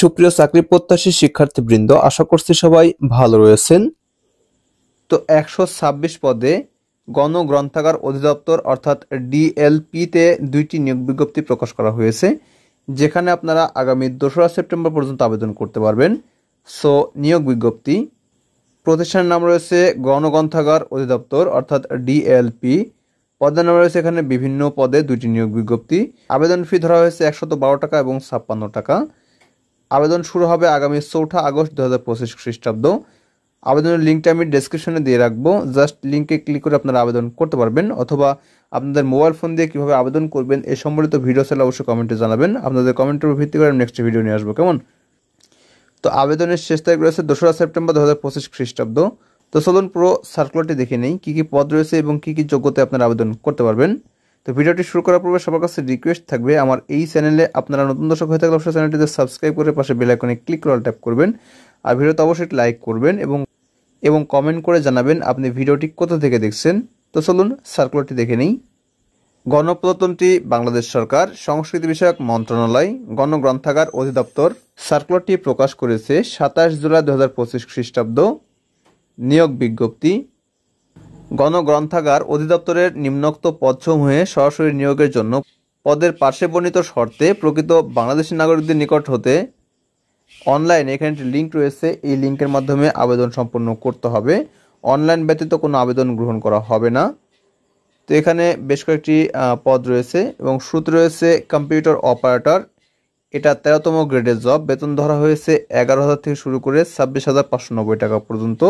সুপ্রিয় চাকরি প্রত্যাশী শিক্ষার্থীবৃন্দ, আশা করছি সবাই ভালো রয়েছেন। তো 126 পদে গণগ্রন্থাগার অধিদপ্তর অর্থাৎ ডিএলপি-তে 2টি নিয়োগ বিজ্ঞপ্তি প্রকাশ করা হয়েছে, যেখানে আপনারা আগামী 2রা সেপ্টেম্বর পর্যন্ত আবেদন করতে পারবেন। সো নিয়োগ বিজ্ঞপ্তি, প্রতিষ্ঠানের নাম রয়েছে গণগ্রন্থাগার অধিদপ্তর অর্থাৎ ডিএলপি। পদের নাম রয়েছে এখানে বিভিন্ন পদে 2টি নিয়োগ বিজ্ঞপ্তি। আবেদন ফি ধরা হয়েছে 112 টাকা এবং 56 টাকা। আবেদন শুরু হবে আগামী 4 আগস্ট 2025 খ্রিস্টাব্দ। আবেদনের লিঙ্কটা আমি ডেসক্রিপশনে দিয়ে রাখবো, জাস্ট লিঙ্কে ক্লিক করে আপনারা আবেদন করতে পারবেন, অথবা আপনাদের মোবাইল ফোন দিয়ে কীভাবে আবেদন করবেন এই সম্বলিত ভিডিও চাইলে অবশ্যই কমেন্টে জানাবেন। আপনাদের কমেন্টের উপর ভিত্তি করে আমি নেক্সট ভিডিও নিয়ে আসবো, কেমন? তো আবেদনের শেষ তারিখ রয়েছে 2রা সেপ্টেম্বর 2025 খ্রিস্টাব্দ। তো চলুন পুরো সার্কুলারটি দেখে নেই, কী কী পদ রয়েছে এবং কী কী যোগ্যতায় আপনারা আবেদন করতে পারবেন। তো ভিডিওটি শুরু করার পূর্বে সবার কাছে রিকোয়েস্ট থাকবে, আমার এই চ্যানেলে আপনারা নতুন দর্শক হয়ে থাকলে অবশ্যই চ্যানেলটিতে সাবস্ক্রাইব করে পাশে বেল আইকনে ক্লিক করে ট্যাপ করবেন, আর ভিডিওতে অবশ্যই লাইক করবেন এবং কমেন্ট করে জানাবেন আপনি ভিডিওটি কোথা থেকে দেখছেন। তো চলুন সার্কুলারটি দেখে নেই। গণপ্রজাতন্ত্রী বাংলাদেশ সরকার সংস্কৃতি বিষয়ক মন্ত্রণালয় গণগ্রন্থাগার অধিদপ্তর সার্কুলারটি প্রকাশ করেছে 27 জুলাই 2025 খ্রিস্টাব্দ। নিয়োগ বিজ্ঞপ্তি, গণগ্রন্থাগার অধিদপ্তরের নিম্নোক্ত পদসমূহে সরাসরি নিয়োগের জন্য পদের পার্শ্বে বর্ণিত শর্তে প্রকৃত বাংলাদেশী নাগরিকদের নিকট হতে অনলাইনে, এখানে একটি লিঙ্ক রয়েছে, এই লিঙ্কের মাধ্যমে আবেদন সম্পন্ন করতে হবে। অনলাইন ব্যতীত কোনো আবেদন গ্রহণ করা হবে না। তো এখানে বেশ কয়েকটি পদ রয়েছে এবং শুরুতে রয়েছে কম্পিউটার অপারেটর, এটা 13তম গ্রেডের জব। বেতন ধরা হয়েছে 11,000 থেকে শুরু করে 26,590 টাকা পর্যন্ত।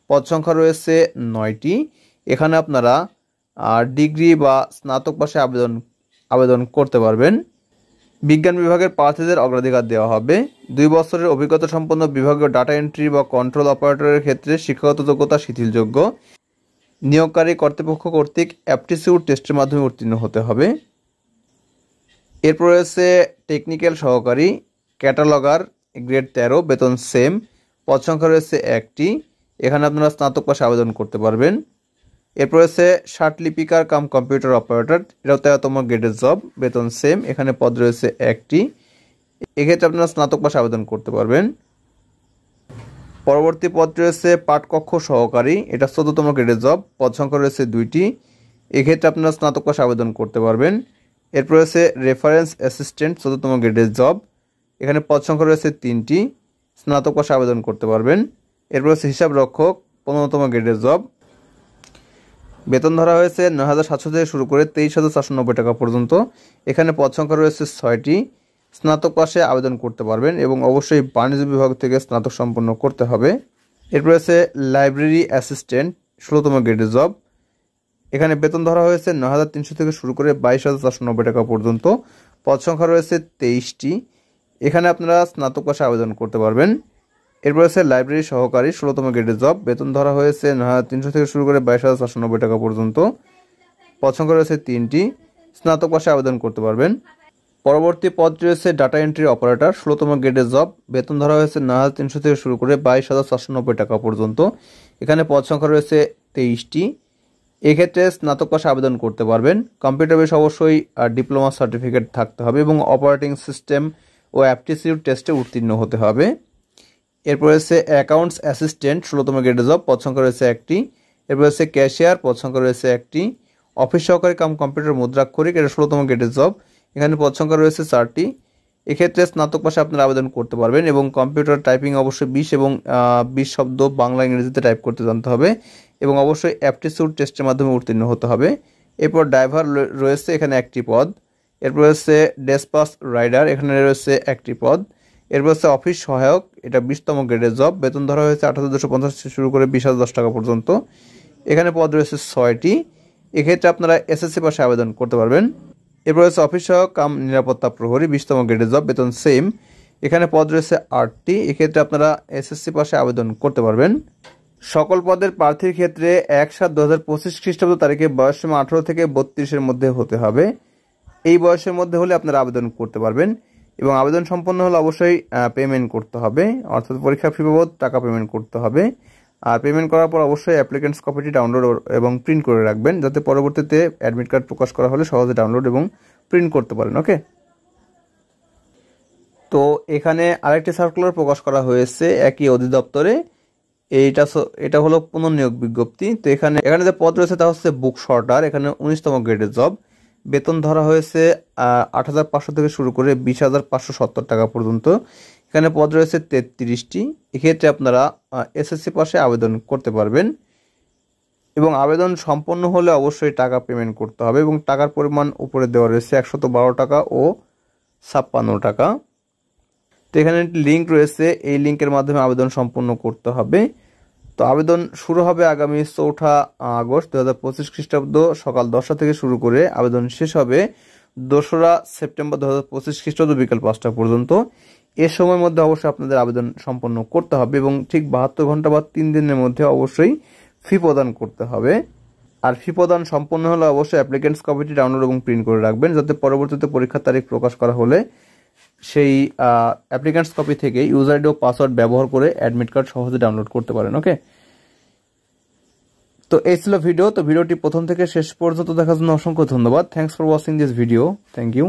পদ সংখ্যা রয়েছে 9টি। এখানে আপনারা ডিগ্রি বা স্নাতক পাশে আবেদন করতে পারবেন। বিজ্ঞান বিভাগের প্রার্থীদের অগ্রাধিকার দেওয়া হবে। 2 বছরের অভিজ্ঞতা সম্পন্ন বিভাগীয় ডাটা এন্ট্রি বা কন্ট্রোল অপারেটরের ক্ষেত্রে শিক্ষাগত যোগ্যতা শিথিলযোগ্য। নিয়োগকারী কর্তৃপক্ষ কর্তৃক অ্যাপটিটিউড টেস্টের মাধ্যমে উত্তীর্ণ হতে হবে। এরপর রয়েছে টেকনিক্যাল সহকারী ক্যাটালগার গ্রেড 13, বেতন সেম। পদ সংখ্যা রয়েছে 1টি। এখানে আপনারা স্নাতক পাশে আবেদন করতে পারবেন। এরপর রয়েছে শার্টলিপিকার কাম কম্পিউটার অপারেটর, এটাও 13তম গ্রেডের জব, বেতন সেম। এখানে পদ রয়েছে 1টি। এক্ষেত্রে আপনারা স্নাতক পাশে আবেদন করতে পারবেন। পরবর্তী পদ রয়েছে পাঠকক্ষ সহকারী, এটা 14তম গ্রেডের জব, পদ সংখ্যা রয়েছে 2টি। এক্ষেত্রে আপনারা স্নাতক পাশে আবেদন করতে পারবেন। এরপর রয়েছে রেফারেন্স অ্যাসিস্ট্যান্ট, 14তম গ্রেডের জব, এখানে পদ সংখ্যা রয়েছে 3টি। স্নাতক পাশে আবেদন করতে পারবেন। এরপর রয়েছে হিসাব রক্ষক, 15তম গ্রেডের জব, বেতন ধরা হয়েছে 9,700 থেকে শুরু করে 23,490 টাকা পর্যন্ত। এখানে পদ সংখ্যা রয়েছে 6টি। স্নাতক পাশে আবেদন করতে পারবেন এবং অবশ্যই বাণিজ্য বিভাগ থেকে স্নাতক সম্পন্ন করতে হবে। এরপর রয়েছে লাইব্রেরি অ্যাসিস্ট্যান্ট, 16তম গ্রেডের জব, এখানে বেতন ধরা হয়েছে 9,300 থেকে শুরু করে 22,490 টাকা পর্যন্ত। পদ সংখ্যা রয়েছে 23টি। এখানে আপনারা স্নাতক পাশে আবেদন করতে পারবেন। এরপর রয়েছে লাইব্রেরি সহকারী, 16তম গ্রেডের জব, বেতন ধরা হয়েছে 9,300 থেকে শুরু করে 22,490 টাকা পর্যন্ত। পদ সংখ্যা রয়েছে 3টি। স্নাতক পাশে আবেদন করতে পারবেন। পরবর্তী পদ রয়েছে ডাটা এন্ট্রি অপারেটর, 16তম গ্রেডের জব, বেতন ধরা হয়েছে 9,300 থেকে শুরু করে 22,490 টাকা পর্যন্ত। এখানে পদ সংখ্যা রয়েছে 23টি। এক্ষেত্রে স্নাতক পাশে আবেদন করতে পারবেন। কম্পিউটার বেস অবশ্যই ডিপ্লোমা সার্টিফিকেট থাকতে হবে এবং অপারেটিং সিস্টেম ও অ্যাপটিটিউড টেস্টে উত্তীর্ণ হতে হবে। এরপর রয়েছে অ্যাকাউন্টস অ্যাসিস্ট্যান্ট, 16তম গ্রেডের জব, পদ সংখ্যা রয়েছে 1টি। এরপর রয়েছে ক্যাশিয়ার, পদ সংখ্যা রয়েছে 1টি। অফিস সহকারী কাম কম্পিউটার মুদ্রাক্ষরিক, এটা 16তম গ্রেডের জব, এখানে পদ সংখ্যা রয়েছে 4টি। এক্ষেত্রে স্নাতক পাশে আপনারা আবেদন করতে পারবেন এবং কম্পিউটার টাইপিং অবশ্যই 20 এবং 20 শব্দ বাংলা ইংরেজিতে টাইপ করতে জানতে হবে এবং অবশ্যই অ্যাপটিটিউড টেস্টের মাধ্যমে উত্তীর্ণ হতে হবে। এরপর ড্রাইভার রয়েছে এখানে 1টি পদ। এরপর রয়েছে ডেসপাস রাইডার, এখানে রয়েছে 1টি পদ। এরপর হচ্ছে অফিস সহায়ক, এটা 20তম গ্রেডের জব, বেতন ধরা হয়েছে 8,250 থেকে শুরু করে 20,010 টাকা পর্যন্ত। এখানে পদ রয়েছে 6টি। এক্ষেত্রে আপনারা এসএসসি পাশে আবেদন করতে পারবেন। এরপর রয়েছে অফিস সহায়ক কাম নিরাপত্তা প্রহরী, 20তম গ্রেডের জব, বেতন সেম। এখানে পদ রয়েছে 8টি। এক্ষেত্রে আপনারা এসএসসি পাশে আবেদন করতে পারবেন। সকল পদের প্রার্থীর ক্ষেত্রে 1/7/2025 খ্রিস্টাব্দ তারিখে বয়সসীমা 18 থেকে 32-এর মধ্যে হতে হবে। এই বয়সের মধ্যে হলে আপনারা আবেদন করতে পারবেন এবং আবেদন সম্পন্ন হলে অবশ্যই পেমেন্ট করতে হবে, অর্থাৎ পরীক্ষা ফি বাবদ টাকা পেমেন্ট করতে হবে। আর পেমেন্ট করার পর অবশ্যই অ্যাপ্লিকেন্টস কপিটি ডাউনলোড এবং প্রিন্ট করে রাখবেন, যাতে পরবর্তীতে অ্যাডমিট কার্ড প্রকাশ করা হলে সহজে ডাউনলোড এবং প্রিন্ট করতে পারেন। ওকে, তো এখানে আরেকটি সার্কুলার প্রকাশ করা হয়েছে একই অধিদপ্তরে। এটা হলো পুনর্নিয়োগ বিজ্ঞপ্তি। তো এখানে যে পদ রয়েছে তা হচ্ছে বুক শর্টার। এখানে 19তম গ্রেডের জব। বেতন ধরা হয়েছে 8,500 থেকে শুরু করে 20,570 টাকা পর্যন্ত। এখানে পদ রয়েছে 33টি। এক্ষেত্রে আপনারা এসএসসি পাশে আবেদন করতে পারবেন এবং আবেদন সম্পন্ন হলে অবশ্যই টাকা পেমেন্ট করতে হবে এবং টাকার পরিমাণ উপরে দেওয়া রয়েছে 112 টাকা ও 56 টাকা। তো এখানে একটি লিঙ্ক রয়েছে, এই লিঙ্কের মাধ্যমে আবেদন সম্পন্ন করতে হবে। তো আবেদন শুরু হবে আগামী 4 আগস্ট 2025 খ্রিস্টাব্দ সকাল 10টা থেকে শুরু করে আবেদন শেষ হবে 2রা সেপ্টেম্বর 2025 খ্রিস্টাব্দ বিকাল 5টা পর্যন্ত। এ সময়ের মধ্যে অবশ্যই আপনাদের আবেদন সম্পন্ন করতে হবে এবং ঠিক 72 ঘন্টা বা 3 দিনের মধ্যে অবশ্যই ফি প্রদান করতে হবে। আর ফি প্রদান সম্পন্ন হলে অবশ্যই অ্যাপ্লিকেন্টস কপিটি ডাউনলোড এবং প্রিন্ট করে রাখবেন, যাতে পরবর্তীতে পরীক্ষার তারিখ প্রকাশ করা হলে সেই অ্যাপ্লিকেন্টস কপি থেকে ইউজার আইডি ও পাসওয়ার্ড ব্যবহার করে অ্যাডমিট কার্ড সহজে ডাউনলোড করতে পারেন। ওকে, তো এই ছিল ভিডিও। তো ভিডিওটি প্রথম থেকে শেষ পর্যন্ত দেখার জন্য অসংখ্য ধন্যবাদ। Thanks for watching this video. Thank you.